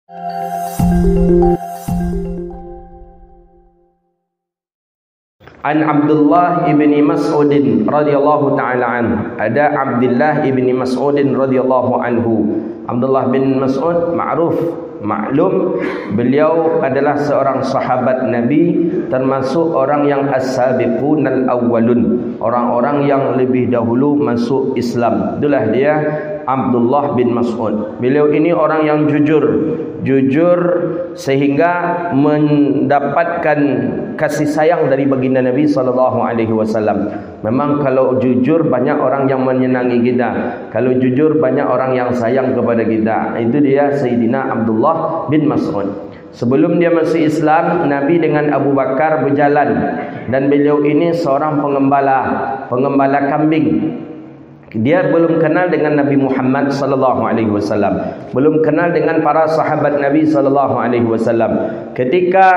An Abdullah ibn Mas'ud radhiyallahu ta'ala anhu. Ada Abdullah ibn Mas'ud radhiyallahu anhu. Abdullah bin Mas'ud ma'ruf, maklum, beliau adalah seorang sahabat Nabi, termasuk orang yang as-sabiqun al-awwalun, orang-orang yang lebih dahulu masuk Islam. Itulah dia Abdullah bin Mas'ud. Beliau ini orang yang jujur sehingga mendapatkan kasih sayang dari baginda Nabi sallallahu alaihi wasallam. Memang kalau jujur banyak orang yang menyenangi kita. Kalau jujur banyak orang yang sayang kepada kita. Itu dia Sayyidina Abdullah bin Mas'ud. Sebelum dia masuk Islam, Nabi dengan Abu Bakar berjalan, dan beliau ini seorang pengembala kambing. Dia belum kenal dengan Nabi Muhammad sallallahu alaihi wasallam, belum kenal dengan para sahabat Nabi sallallahu alaihi wasallam. Ketika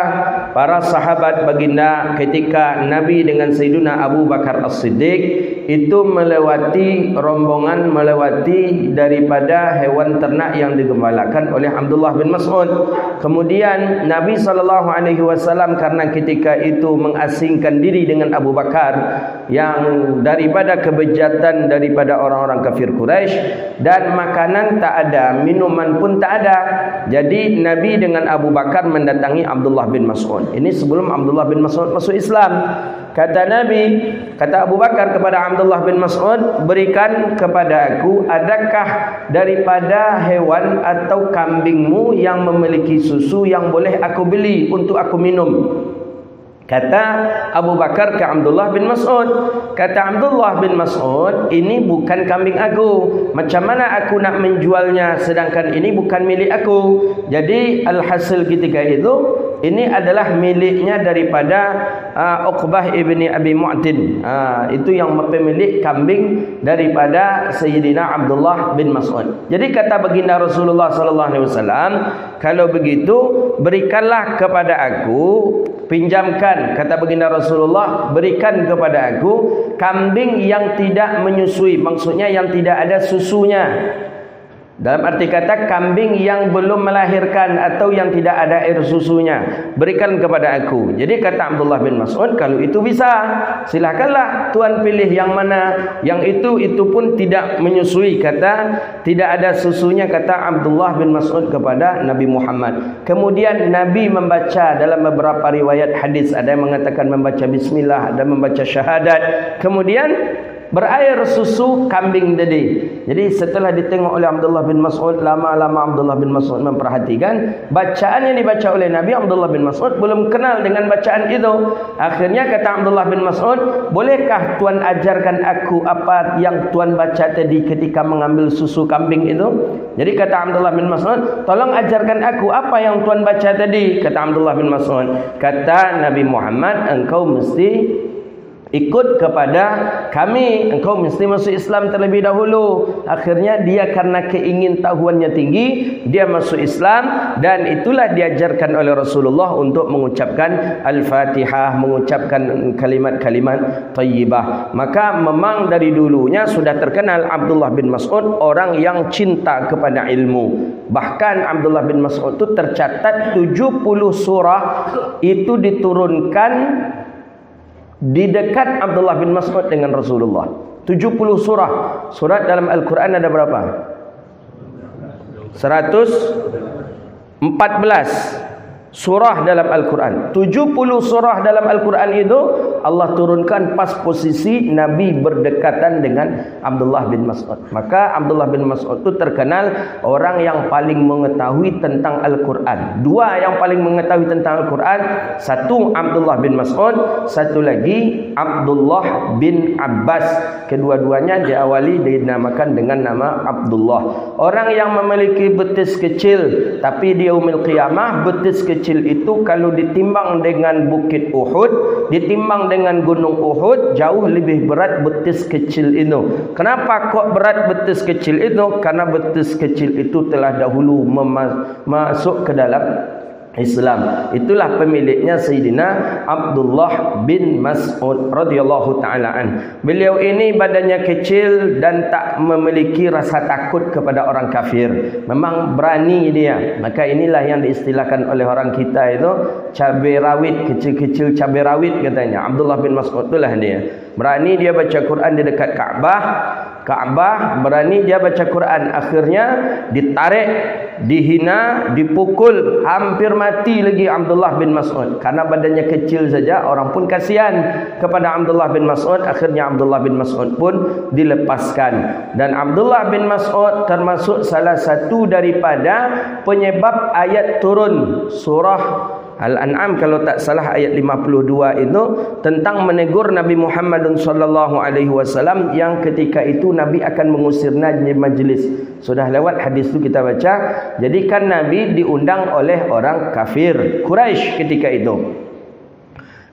para sahabat baginda, ketika Nabi dengan Sayyidina Abu Bakar As-Siddiq itu melewati rombongan, melewati daripada hewan ternak yang digembalakan oleh Abdullah bin Mas'ud. Kemudian Nabi sallallahu alaihi wasallam karena ketika itu mengasingkan diri dengan Abu Bakar yang daripada kebejatan daripada orang-orang kafir Quraisy, dan makanan tak ada, minuman pun tak ada. Jadi Nabi dengan Abu Bakar mendatangi Abdullah bin Mas'ud. Ini sebelum Abdullah bin Mas'ud masuk Islam. Kata Abu Bakar kepada Abdullah bin Mas'ud, berikan kepada aku, adakah daripada hewan atau kambingmu yang memiliki susu yang boleh aku beli untuk aku minum? Kata Abu Bakar ke Abdullah bin Mas'ud. Kata Abdullah bin Mas'ud, ini bukan kambing aku. Macam mana aku nak menjualnya sedangkan ini bukan milik aku? Jadi alhasil ketika itu, ini adalah miliknya daripada Uqbah ibni Abi Mu'tin. Itu yang pemilik kambing daripada Sayyidina Abdullah bin Mas'ud. Jadi kata baginda Rasulullah sallallahu alaihi wasallam, kalau begitu berikanlah kepada aku, pinjamkan, kata baginda Rasulullah, berikan kepada aku kambing yang tidak menyusui, maksudnya yang tidak ada susunya. Dalam arti kata kambing yang belum melahirkan atau yang tidak ada air susunya, berikan kepada aku. Jadi kata Abdullah bin Mas'ud, kalau itu bisa, silakanlah tuan pilih yang mana. Yang itu pun tidak menyusui, kata tidak ada susunya, kata Abdullah bin Mas'ud kepada Nabi Muhammad. Kemudian Nabi membaca dalam beberapa riwayat hadis, ada yang mengatakan membaca bismillah, ada membaca syahadat. Kemudian berair susu kambing tadi. Jadi setelah ditengok oleh Abdullah bin Mas'ud, lama-lama Abdullah bin Mas'ud memperhatikan bacaan yang dibaca oleh Nabi. Abdullah bin Mas'ud belum kenal dengan bacaan itu. Akhirnya kata Abdullah bin Mas'ud, bolehkah tuan ajarkan aku apa yang tuan baca tadi ketika mengambil susu kambing itu? Jadi kata Abdullah bin Mas'ud, tolong ajarkan aku apa yang tuan baca tadi. Kata Abdullah bin Mas'ud, kata Nabi Muhammad, engkau mesti ikut kepada kami, engkau mesti masuk Islam terlebih dahulu. Akhirnya dia karena keingintahuannya tinggi, dia masuk Islam, dan itulah diajarkan oleh Rasulullah untuk mengucapkan Al-Fatihah, mengucapkan kalimat-kalimat thayyibah. Maka memang dari dulunya sudah terkenal Abdullah bin Mas'ud orang yang cinta kepada ilmu. Bahkan Abdullah bin Mas'ud itu tercatat 70 surah itu diturunkan di dekat Abdullah bin Mas'ud dengan Rasulullah. 70 surah. Surat dalam Al-Quran ada berapa? 114 surah dalam Al-Quran. 70 surah dalam Al-Quran itu Allah turunkan pas posisi Nabi berdekatan dengan Abdullah bin Mas'ud. Maka Abdullah bin Mas'ud itu terkenal orang yang paling mengetahui tentang Al-Quran. Dua yang paling mengetahui tentang Al-Quran, satu Abdullah bin Mas'ud, satu lagi Abdullah bin Abbas. Kedua-duanya diawali dinamakan dengan nama Abdullah. Orang yang memiliki betis kecil, tapi di yaumil qiyamah betis kecil itu kalau ditimbang dengan bukit Uhud, ditimbang dengan gunung Uhud, jauh lebih berat betis kecil itu. Kenapa kok berat betis kecil itu? Karena betis kecil itu telah dahulu masuk ke dalam Islam. Itulah pemiliknya Sayyidina Abdullah bin Mas'ud radhiyallahu taala an. Beliau ini badannya kecil dan tak memiliki rasa takut kepada orang kafir. Memang berani dia. Maka inilah yang diistilahkan oleh orang kita itu cabai rawit, kecil-kecil cabai rawit katanya. Abdullah bin Mas'ud itulah dia. Berani dia baca Quran di dekat Kaabah. Berani dia baca Quran, akhirnya ditarik, dihina, dipukul, hampir mati lagi Abdullah bin Mas'ud. Karena badannya kecil saja, orang pun kasihan kepada Abdullah bin Mas'ud. Akhirnya Abdullah bin Mas'ud pun dilepaskan. Dan Abdullah bin Mas'ud termasuk salah satu daripada penyebab ayat turun surah Al-An'am, kalau tak salah ayat 52 itu tentang menegur Nabi Muhammad sallallahu alaihi wasallam yang ketika itu Nabi akan mengusirnya di majlis. Sudah lewat hadis itu kita baca. Jadi kan Nabi diundang oleh orang kafir Quraisy ketika itu.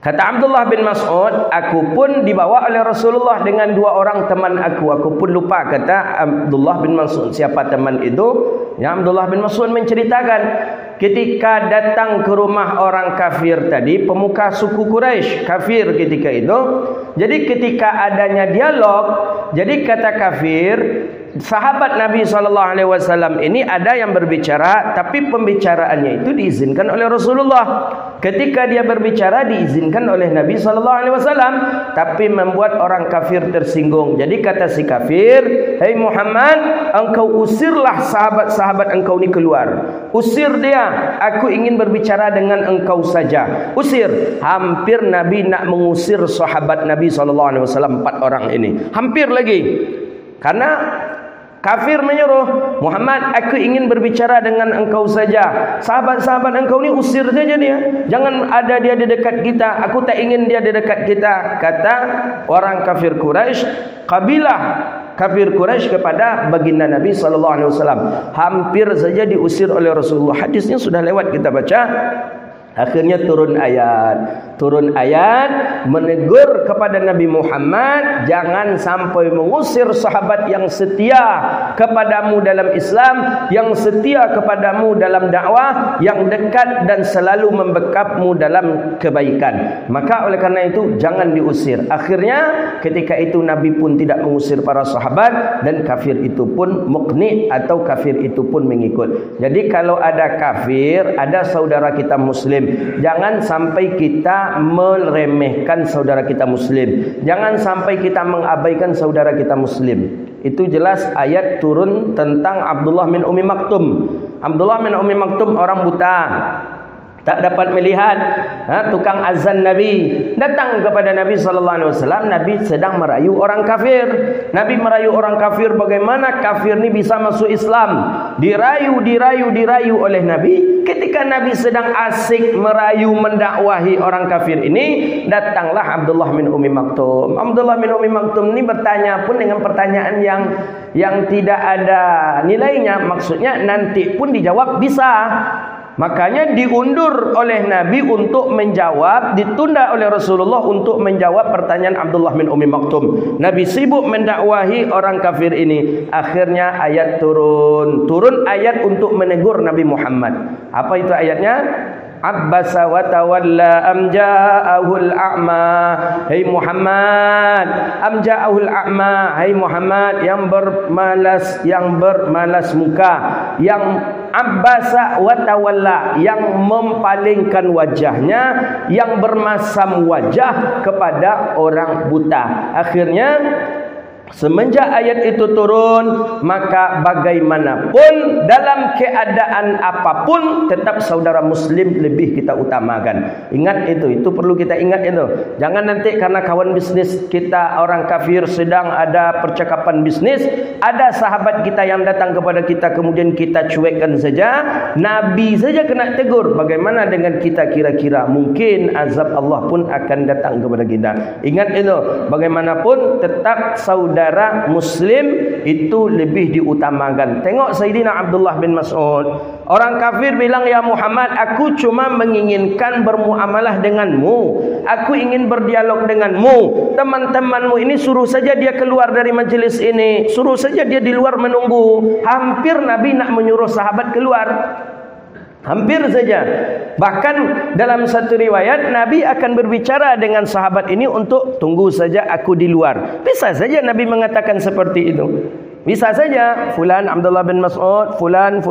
Kata Abdullah bin Mas'ud, aku pun dibawa oleh Rasulullah dengan dua orang teman aku. Aku pun lupa kata Abdullah bin Mas'ud siapa teman itu. Yang Abdullah bin Mas'ud menceritakan ketika datang ke rumah orang kafir tadi, pemuka suku Quraisy kafir ketika itu. Jadi ketika adanya dialog, jadi kata kafir, sahabat Nabi SAW ini ada yang berbicara, tapi pembicaraannya itu diizinkan oleh Rasulullah. Ketika dia berbicara diizinkan oleh Nabi SAW, tapi membuat orang kafir tersinggung. Jadi kata si kafir, "Hei Muhammad, engkau usirlah sahabat-sahabat engkau ni keluar. Usir dia, aku ingin berbicara dengan engkau saja. Usir." Hampir Nabi nak mengusir sahabat Nabi SAW 4 orang ini. Hampir lagi. Karena kafir menyuruh, "Muhammad, aku ingin berbicara dengan engkau saja. Sahabat-sahabat engkau ni usir saja dia. Jangan ada dia di dekat kita. Aku tak ingin dia di dekat kita." Kata orang kafir Quraisy, kabilah kafir Quraisy kepada baginda Nabi SAW. Hampir saja diusir oleh Rasulullah. Hadisnya sudah lewat kita baca. Akhirnya turun ayat menegur kepada Nabi Muhammad, jangan sampai mengusir sahabat yang setia kepadamu dalam Islam, yang setia kepadamu dalam dakwah, yang dekat dan selalu membekapmu dalam kebaikan. Maka oleh karena itu jangan diusir. Akhirnya ketika itu Nabi pun tidak mengusir para sahabat dan kafir itu pun muqni atau kafir itu pun mengikut. Jadi kalau ada kafir, ada saudara kita muslim, jangan sampai kita meremehkan saudara kita muslim. Jangan sampai kita mengabaikan saudara kita muslim. Itu jelas ayat turun tentang Abdullah bin Ummi Maktum. Abdullah bin Ummi Maktum orang buta, tak dapat melihat. Tukang azan Nabi datang kepada Nabi SAW. Nabi sedang merayu orang kafir. Nabi merayu orang kafir, bagaimana kafir ni bisa masuk Islam. Dirayu oleh Nabi. Ketika Nabi sedang asik merayu mendakwahi orang kafir ini, datanglah Abdullah bin Ummi Maktum. Abdullah bin Ummi Maktum ni bertanya pun dengan pertanyaan yang tidak ada nilainya. Maksudnya nanti pun dijawab bisa. Makanya diundur oleh Nabi untuk menjawab, ditunda oleh Rasulullah untuk menjawab pertanyaan Abdullah bin Ummi Maktum. Nabi sibuk mendakwahi orang kafir ini. Akhirnya ayat turun ayat untuk menegur Nabi Muhammad. Apa itu ayatnya? Abbasa wa tawalla am ja'ahul a'ma. Hai Muhammad, am ja'ahul a'ma. Hai Muhammad yang bermalas muka, yang abbasa wa tawalla, yang mempalingkan wajahnya, yang bermasam wajah kepada orang buta. Akhirnya semenjak ayat itu turun, maka bagaimanapun dalam keadaan apapun tetap saudara muslim lebih kita utamakan. Ingat itu perlu kita ingat itu. Jangan nanti karena kawan bisnis kita orang kafir sedang ada percakapan bisnis, ada sahabat kita yang datang kepada kita kemudian kita cuekkan saja. Nabi saja kena tegur, bagaimana dengan kita kira-kira? Mungkin azab Allah pun akan datang kepada kita. Ingat itu, bagaimanapun tetap saudara muslim itu lebih diutamakan. Tengok Sayyidina Abdullah bin Mas'ud. Orang kafir bilang, "Ya Muhammad, aku cuma menginginkan bermuamalah denganmu. Aku ingin berdialog denganmu. Teman-temanmu ini suruh saja dia keluar dari majlis ini. Suruh saja dia di luar menunggu." Hampir Nabi nak menyuruh sahabat keluar. Hampir saja. Bahkan dalam satu riwayat Nabi akan berbicara dengan sahabat ini untuk tunggu saja aku di luar. Bisa saja Nabi mengatakan seperti itu. Bisa saja fulan Abdullah bin Mas'ud, fulan,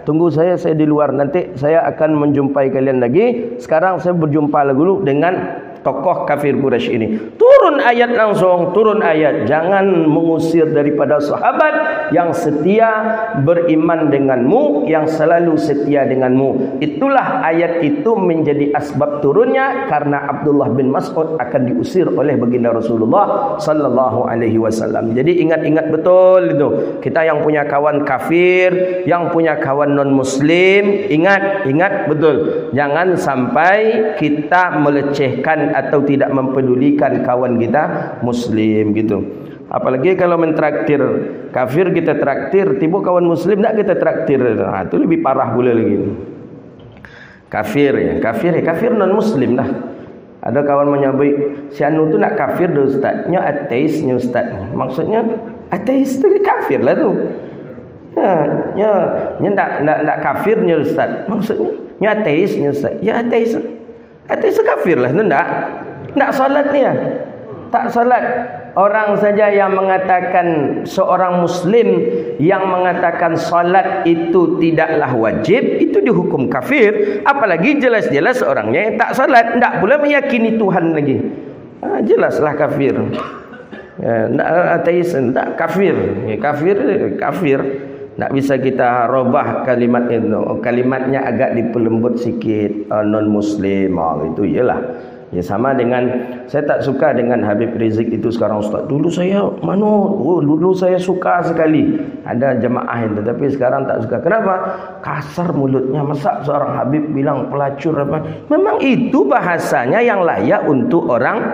tunggu saya di luar. Nanti saya akan menjumpai kalian lagi. Sekarang saya berjumpa dulu dengan tokoh kafir Quraisy ini. Turun ayat langsung, turun ayat. Jangan mengusir daripada sahabat yang setia beriman denganmu, yang selalu setia denganmu. Itulah ayat itu menjadi asbab turunnya, karena Abdullah bin Mas'ud akan diusir oleh baginda Rasulullah sallallahu alaihi wasallam. Jadi ingat-ingat betul itu. Kita yang punya kawan kafir, yang punya kawan non muslim, ingat betul. Jangan sampai kita melecehkan atau tidak mempedulikan kawan kita muslim gitu. Apalagi kalau mentraktir kafir kita traktir, tiba kawan muslim tak kita traktir. Nah, itu lebih parah pula lagi. Kafir non muslim lah. Ada kawan menyebut si anu tu nak kafir dah ustaz. Nya ateis nya ustaz. Maksudnya ateis tu kafir lah tu. Nya nak kafir nya ustaz. Maksudnya nya ateis nya ustaz. Ya ateis. Ateis kafir lah, tak solat dia. Tak solat. Orang saja yang mengatakan, seorang muslim yang mengatakan solat itu tidaklah wajib, itu dihukum kafir. Apalagi jelas-jelas orangnya yang tak solat, tak pula meyakini Tuhan lagi. Jelaslah kafir. Ateis, tak kafir. Kafir. Tak bisa kita robah kalimat itu. Kalimatnya agak dipelembut sikit. Non muslim. Itu ialah. Ya, sama dengan, saya tak suka dengan Habib Rizik itu sekarang ustaz. Dulu saya dulu saya suka sekali. Ada jemaah itu, tapi sekarang tak suka. Kenapa? Kasar mulutnya. Masa seorang Habib bilang pelacur apa? Memang itu bahasanya yang layak untuk orang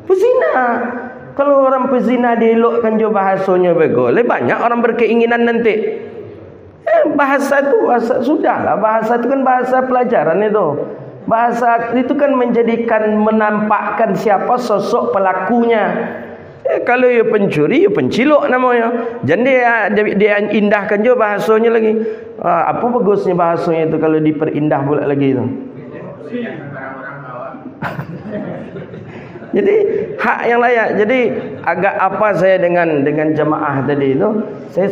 pezina. Kalau orang pezina dielokkan jo bahasanya begole, banyak orang berkeinginan nanti. Bahasa itu sudahlah, bahasa itu kan bahasa pelajaran itu. Bahasa itu kan menampakkan siapa sosok pelakunya. Kalau ia pencuri, ia pencilok namanya. Jadi dia indahkan jo bahasanya lagi. Apa bagusnya bahasanya itu kalau diperindah pula lagi itu. Jadi hak yang layak. Jadi agak apa saya dengan jemaah tadi itu, saya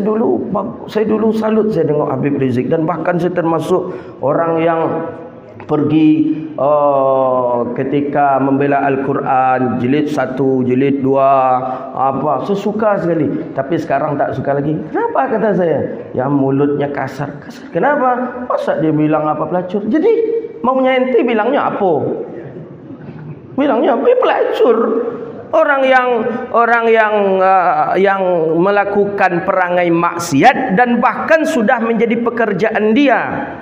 dulu salut saya tengok Habib Rizik, dan bahkan saya termasuk orang yang pergi ketika membela Al-Quran jilid 1, jilid 2, saya suka sekali. Tapi sekarang tak suka lagi. Kenapa kata saya? Yang mulutnya kasar. Kenapa? Masa dia bilang apa pelacur? Jadi maunya ente bilangnya apa? Bilangnya pelacur. Orang yang melakukan perangai maksiat dan bahkan sudah menjadi pekerjaan dia.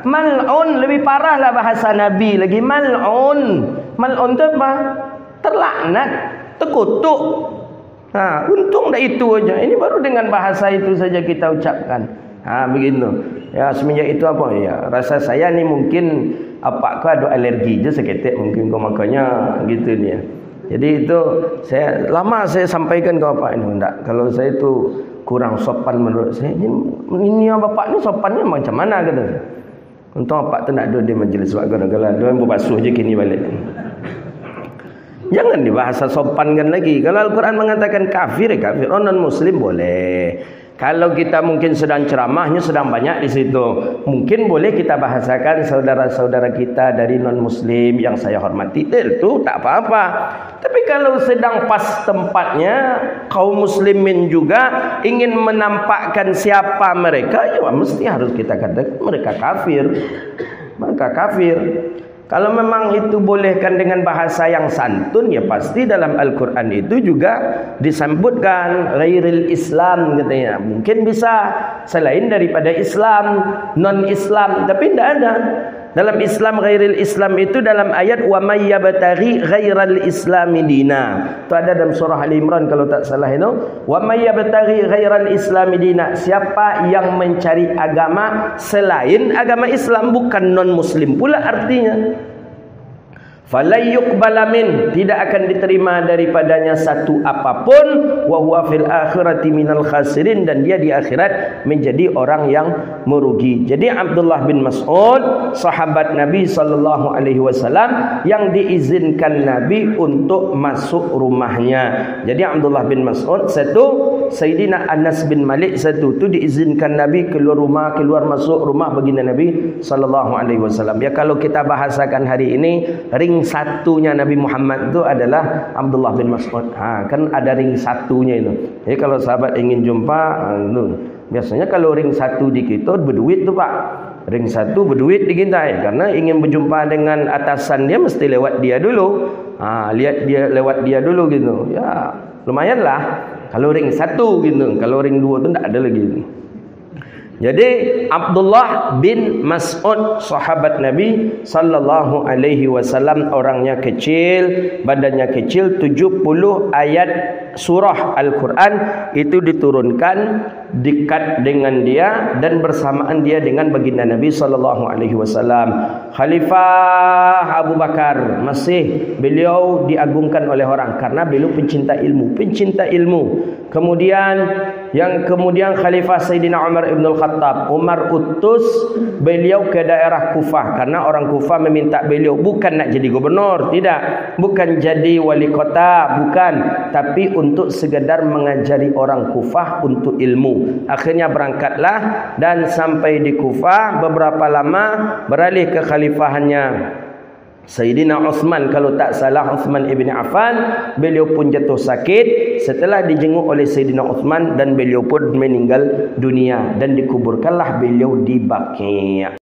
Mal'un, lebih parah lah bahasa Nabi lagi. Mal'un itu apa? Terlaknat, terkutuk. Untung dah itu aja. Ini baru dengan bahasa itu saja kita ucapkan. Begitu. Ya, semenjak itu apa ya? Rasa saya ni mungkin apakah ada alergi je seketik mungkin kau makanya gitu dia. Jadi itu saya sampaikan ke bapak ini, enggak, kalau saya itu kurang sopan menurut saya. Ini bapak ni sopannya macam mana kata saya. Untung bapak tu nak ada di majlis wakil-wakil, dia berbasuh je kini balik. Jangan dibahasa sopankan lagi. Kalau Al-Quran mengatakan kafir, non muslim boleh. Kalau kita mungkin sedang ceramahnya sedang banyak di situ, mungkin boleh kita bahasakan saudara-saudara kita dari non muslim yang saya hormati, itu tak apa-apa. Tapi kalau sedang pas tempatnya, kaum muslimin juga ingin menampakkan siapa mereka, ya mesti harus kita katakan mereka kafir. Kalau memang itu bolehkan dengan bahasa yang santun, ya pasti dalam Al-Quran itu juga disebutkan ghairil Islam katanya. Mungkin bisa selain daripada Islam, non-Islam, tapi tidak ada. Dalam Islam ghairil Islam itu dalam ayat wa may yabtaghi ghairal islami dina. Itu ada dalam surah Ali Imran kalau tak salah itu. Wa may yabtaghi ghairal islami dina. Siapa yang mencari agama selain agama Islam, bukan non muslim pula artinya. Falayyuqbala min, tidak akan diterima daripadanya satu apapun, wa huwa fil akhirati minal khasirin, dan dia di akhirat menjadi orang yang merugi. Jadi Abdullah bin Mas'ud, sahabat Nabi sallallahu alaihi wasallam yang diizinkan Nabi untuk masuk rumahnya. Jadi Abdullah bin Mas'ud satu, Sayyidina Anas bin Malik satu, tu diizinkan Nabi keluar rumah, keluar masuk rumah baginda Nabi sallallahu alaihi wasallam. Ya, kalau kita bahasakan hari ini, ring satunya Nabi Muhammad itu adalah Abdullah bin Mas'ud. Kan ada ring satunya itu. Jadi kalau sahabat ingin jumpa, biasanya kalau ring satu di kita berduit tu Pak. Ring satu berduit di kita, karena ingin berjumpa dengan atasan dia mesti lewat dia dulu. Lihat dia lewat dia dulu gitu. Ya, lumayanlah kalau ring satu gitu. Kalau ring dua tu tak ada lagi. Jadi Abdullah bin Mas'ud, sahabat Nabi sallallahu alaihi wasallam, orangnya kecil, badannya kecil. 70 ayat surah Al-Quran itu diturunkan dekat dengan dia dan bersamaan dia dengan baginda Nabi sallallahu alaihi wasallam. Khalifah Abu Bakar, masih beliau diagungkan oleh orang karena beliau pencinta ilmu. Kemudian Khalifah Sayyidina Umar ibn al-Khattab. Umar utus beliau ke daerah Kufah karena orang Kufah meminta beliau bukan nak jadi gubernur, tidak, bukan jadi wali kota, bukan, tapi untuk sekedar mengajari orang Kufah untuk ilmu. Akhirnya berangkatlah dan sampai di Kufah, beberapa lama beralih ke khalifahannya Sayyidina Uthman, kalau tak salah Uthman ibn Affan. Beliau pun jatuh sakit setelah dijenguk oleh Sayyidina Uthman dan beliau pun meninggal dunia dan dikuburkanlah beliau di Baqi'.